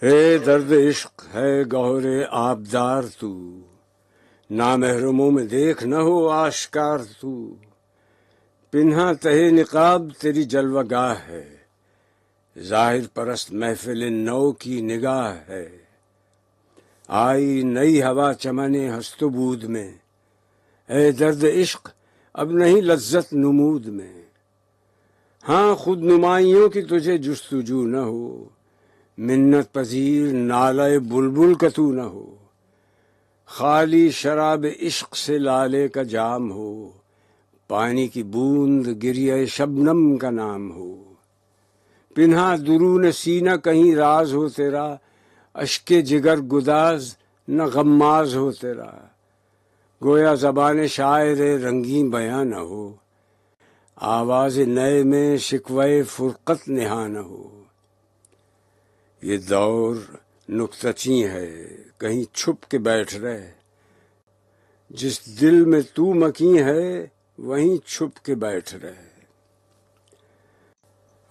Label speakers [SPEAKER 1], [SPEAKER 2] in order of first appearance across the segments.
[SPEAKER 1] ہے درد عشق ہے گہر آبدار تو، نامحرموں میں دیکھ نہ ہو آشکار تو، پنہا تہ نقاب تیری جلوہ گاہ ہے، ظاہر پرست محفل نو کی نگاہ ہے، آئی نئی ہوا چمن ہست و بود میں، اے درد عشق اب نہیں لذت نمود میں، ہاں خود نمائیوں کی تجھے جستجو نہ ہو، منت پذیر نالہ بلبل کا تو نہ ہو، خالی شراب عشق سے لالے کا جام ہو، پانی کی بوند گریہ شبنم کا نام ہو، پنہا درون سینہ کہیں راز ہو تیرا، اشک جگر گداز نہ غماز ہو تیرا، گویا زبان شاعر رنگیں بیاں نہ ہو، آواز نئے میں شکوہ فرقت نہاں نہ ہو، یہ دور نکتہ چیں ہے کہیں چھپ کے بیٹھ رہے، جس دل میں تو مکیں ہے وہیں چھپ کے بیٹھ رہے،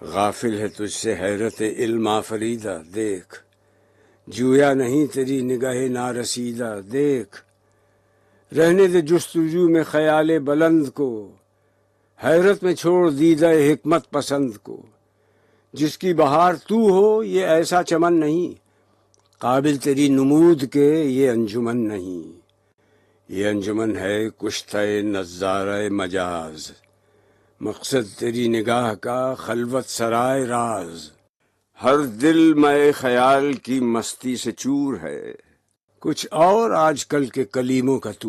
[SPEAKER 1] غافل ہے تجھ سے حیرت علم آفریدہ، دیکھ جویا نہیں تیری نگاہ نارسیدہ، دیکھ رہنے دے جستجو میں خیال بلند کو، حیرت میں چھوڑ دیدہ حکمت پسند کو، جس کی بہار تو ہو یہ ایسا چمن نہیں، قابل تیری نمود کے یہ انجمن نہیں، یہ انجمن ہے کشتہ نظارہ مجاز، مقصد تیری نگاہ کا خلوت سرائے راز، ہر دل میں خیال کی مستی سے چور ہے، کچھ اور آج کل کے کلیموں کا تو